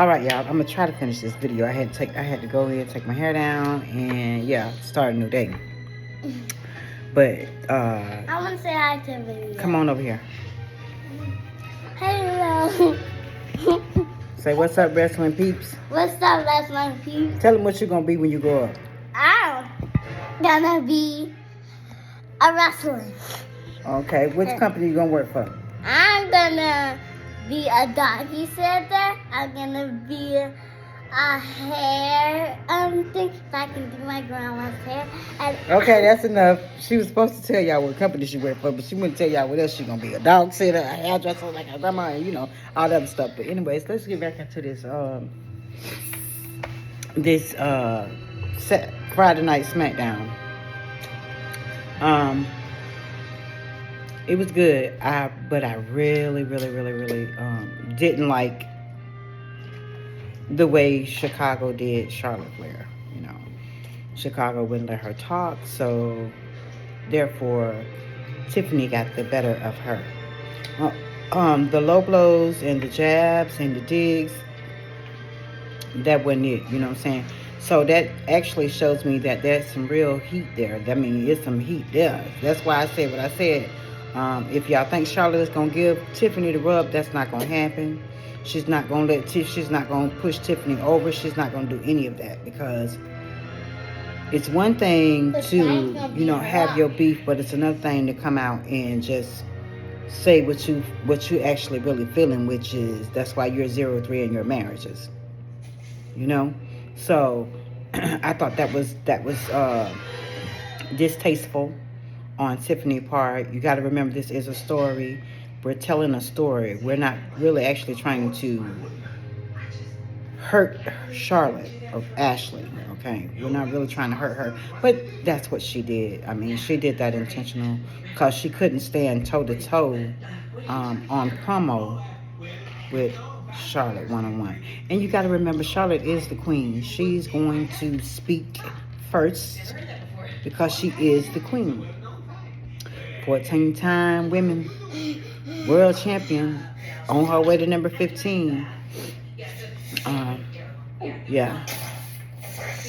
All right, y'all. I'm gonna try to finish this video. I had to go in, take my hair down, and yeah, start a new day. But I want to say hi to the video. come on over here. Hello. Say what's up, wrestling peeps. What's up, wrestling peeps? Tell them what you're gonna be when you grow up. I'm gonna be a wrestler. Okay, which company you gonna work for? I'm gonna be a doggy sitter. I'm gonna be a hair thing so I can do my grandma's hair. And Okay, that's enough. She was supposed to tell y'all what company she worked for, but she wouldn't tell y'all what else she gonna be. A dog sitter, a hairdresser like her grandma, and you know, all that other stuff. But anyways, let's get back into this Friday night SmackDown. It was good. But I really didn't like the way Chicago did Charlotte Flair. You know, Chicago wouldn't let her talk, so therefore Tiffany got the better of her. The low blows and the jabs and the digs, that wasn't it. You know what I'm saying? So that actually shows me that there's some real heat there. I mean, it's some heat there. That's why I said what I said. If y'all think Charlotte is gonna give Tiffany the rub, that's not gonna happen. She's not gonna she's not gonna push Tiffany over. She's not gonna do any of that, because it's one thing to, you know, have your beef, but it's another thing to come out and just say what you actually really feeling, which is that's why you're 0-3 in your marriages. You know? So I thought that was distasteful on Tiffany's part. You got to remember, this is a story. We're telling a story. We're not really actually trying to hurt Charlotte or Ashley. Okay, we're not really trying to hurt her, but that's what she did. I mean, she did that intentional because she couldn't stand toe to toe on promo with Charlotte one-on-one. And you got to remember, Charlotte is the queen. She's going to speak first because she is the queen. 14-time women world champion, on her way to number 15. Yeah.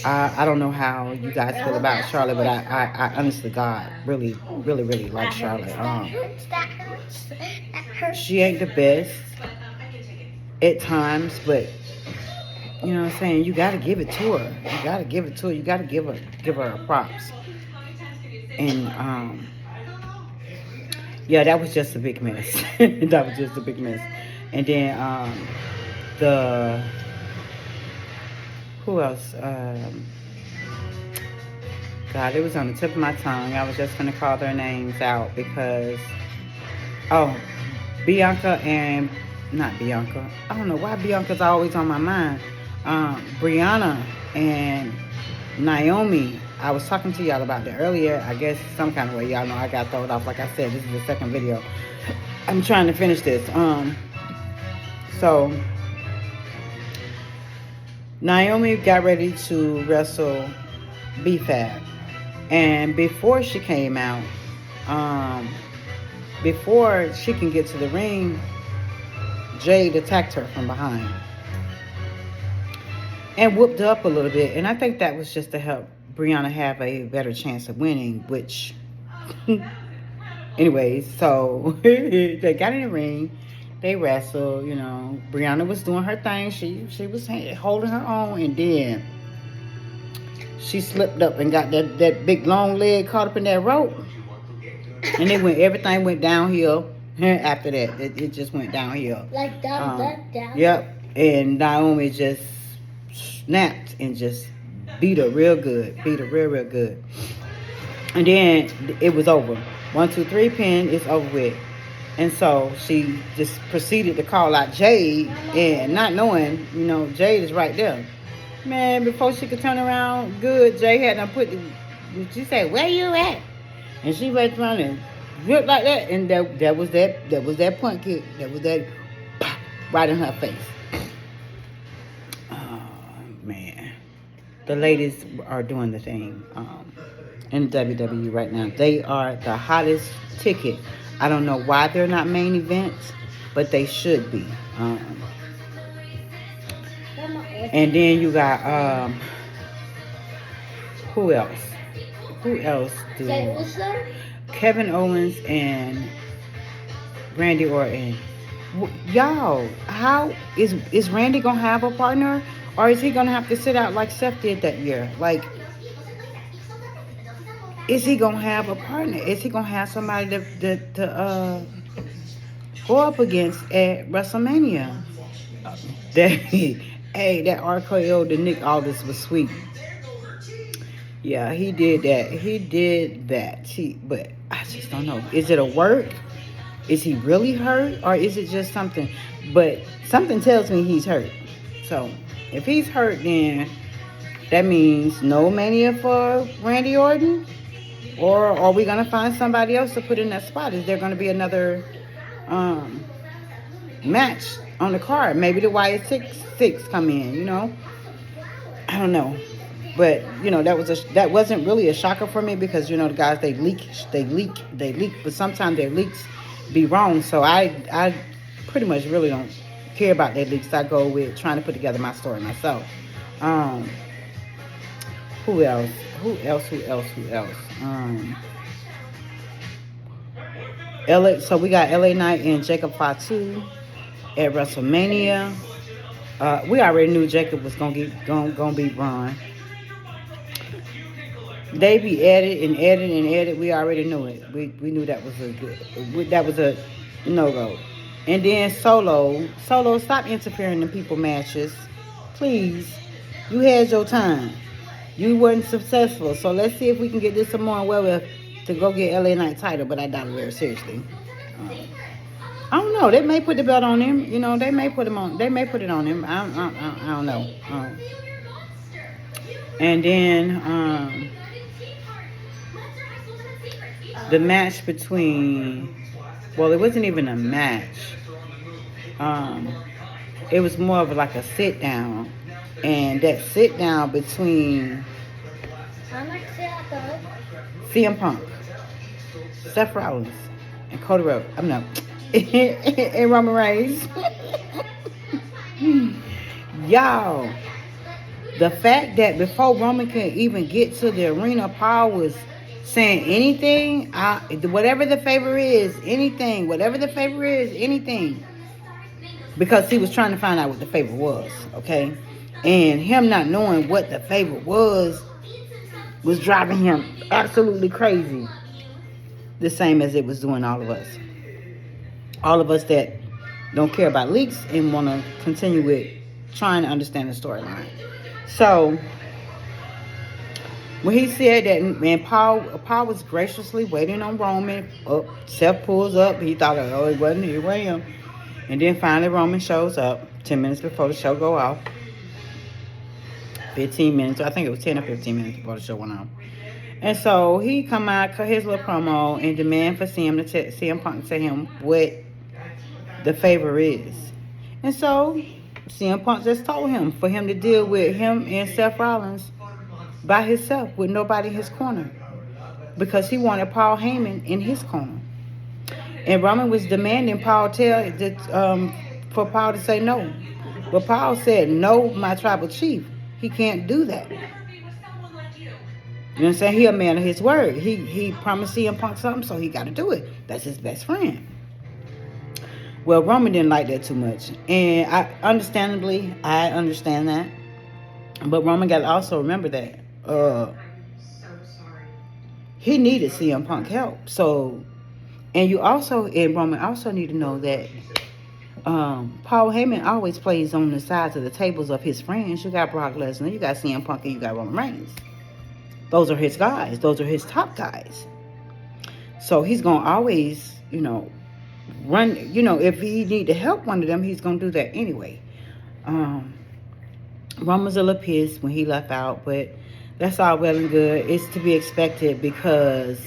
I don't know how you guys feel about Charlotte, but I honestly, God, really like Charlotte. She ain't the best at times, but you know what I'm saying, you gotta give it to her. You gotta give it to her. You gotta give her props. And yeah, that was just a big mess. That was just a big mess. And then who else? God, it was on the tip of my tongue. I was just gonna call their names out because Bianca and not Bianca. I don't know why Bianca's always on my mind. Brianna and Naomi. I was talking to y'all about that earlier. I guess some kind of way, y'all know I got thrown off. Like I said, this is the second video. I'm trying to finish this. So Naomi got ready to wrestle B-Fab, and before she came out, before she can get to the ring, Jade attacked her from behind and whooped her up a little bit. And I think that was just to help Brianna have a better chance of winning, which anyways, so they got in the ring, they wrestled, you know. Brianna was doing her thing, she was holding her own, and then she slipped up and got that big long leg caught up in that rope, and everything went downhill. After that, it just went downhill. Like down. Yep. And Naomi just snapped and just beat her real good. Real good. And then it was over. 1, 2, 3 pin, it's over with. And so she just proceeded to call out Jade, and not knowing, you know, Jade is right there. Man, before she could turn around good, Jade had to she said, "Where you at?" And she went around and looked like that, and that was that punt kick. That was that pop, right in her face. Oh man, the ladies are doing the thing in WWE right now. They are the hottest ticket. I don't know why they're not main events, but they should be. And then you got who else? Who else do Kevin Owens and Randy Orton? Y'all, how is Randy gonna have a partner, or is he gonna have to sit out like Seth did that year? Like, is he gonna have a partner? Is he gonna have somebody to go up against at WrestleMania? That hey, that RKO to Nick Aldis was sweet. Yeah, he did that. He did that. But I just don't know. Is it a work? Is he really hurt, or is it just something? But something tells me he's hurt. So if he's hurt, then that means no Mania for Randy Orton, or are we gonna find somebody else to put in that spot? Is there gonna be another match on the card? Maybe the Wyatt six come in. I don't know. But that wasn't really a shocker for me, because the guys, they leak, but sometimes their leaks be wrong. So I pretty much really don't care about their leaks. I go with trying to put together my story myself. Who else? LA. So we got LA Knight and Jacob Fatu at WrestleMania. We already knew Jacob was gonna be Braun. They be added. We already knew it. We knew that was a no-go. And then Solo, stop interfering in people matches, please. You had your time. You weren't successful, so let's see if we can get this Samoan Werewolf to go get LA Knight title. But I doubt it very seriously. I don't know. They may put the belt on him. They may put him on. They may put it on him. I don't know. And then the match between, well, it wasn't even a match. It was more of like a sit down, and that sit down between CM Punk, Seth Rollins, and Cody Rhodes. And Roman Reigns. Y'all, the fact that before Roman could even get to the arena, Paul was saying anything, whatever the favor is, anything, because he was trying to find out what the favor was, okay? And him not knowing what the favor was driving him absolutely crazy, the same as it was doing all of us. All of us that don't care about leaks and want to continue with trying to understand the storyline. So when he said that, and Paul was graciously waiting on Roman. Seth pulls up. He thought, oh, it wasn't here, him. And then finally Roman shows up 10 minutes before the show go off. 15 minutes. I think it was 10 or 15 minutes before the show went off. And so he come out, cut his little promo, and demand for CM Punk to tell him what the favor is. And so CM Punk just told him for him to deal with him and Seth Rollins by himself with nobody in his corner, because he wanted Paul Heyman in his corner. And Roman was demanding for Paul to say no. But Paul said, no, my tribal chief. He can't do that. You know what I'm saying? He a man of his word. He promised CM Punk something, so he got to do it. That's his best friend. Well, Roman didn't like that too much. And I understand that. But Roman got to also remember that he needed CM Punk help. So, and Roman also need to know that Paul Heyman always plays on the sides of the tables of his friends. You got Brock Lesnar, you got CM Punk, and you got Roman Reigns. Those are his guys. Those are his top guys. So he's going to always, run, if he need to help one of them, he's going to do that anyway. Roman's a little pissed when he left out, but that's all well and good. It's to be expected, because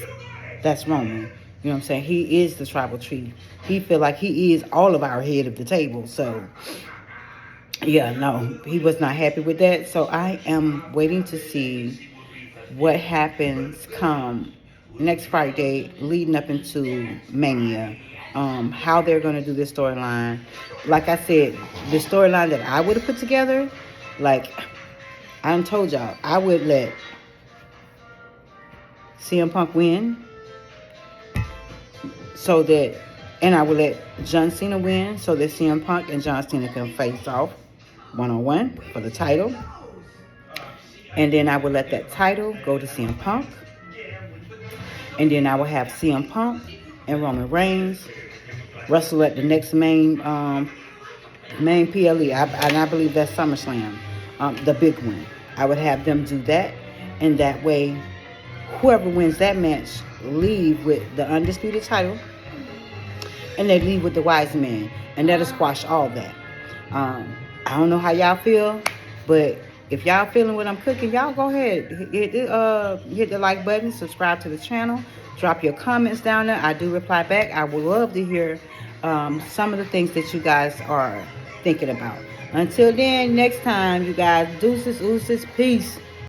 that's Roman. You know what I'm saying? He is the tribal chief. He feel like he is all of our head of the table. So, yeah, no, he was not happy with that. So I am waiting to see what happens come next Friday leading up into Mania. How they're going to do this storyline. Like I said, the storyline that I would have put together Like, I done told y'all, I would let CM Punk win so that, and I would let John Cena win so that CM Punk and John Cena can face off one-on-one for the title. And then I would let that title go to CM Punk. And then I would have CM Punk and Roman Reigns wrestle at the next main PLE. And I believe that's SummerSlam, the big one. I would have them do that. And that way, whoever wins that match leave with the undisputed title. And they leave with the wise man. And that'll squash all that. I don't know how y'all feel, but if y'all feeling what I'm cooking, y'all go ahead. Hit the like button, subscribe to the channel, drop your comments down there. I do reply back. I would love to hear some of the things that you guys are thinking about. Until then, next time, you guys, deuces, ooses, peace.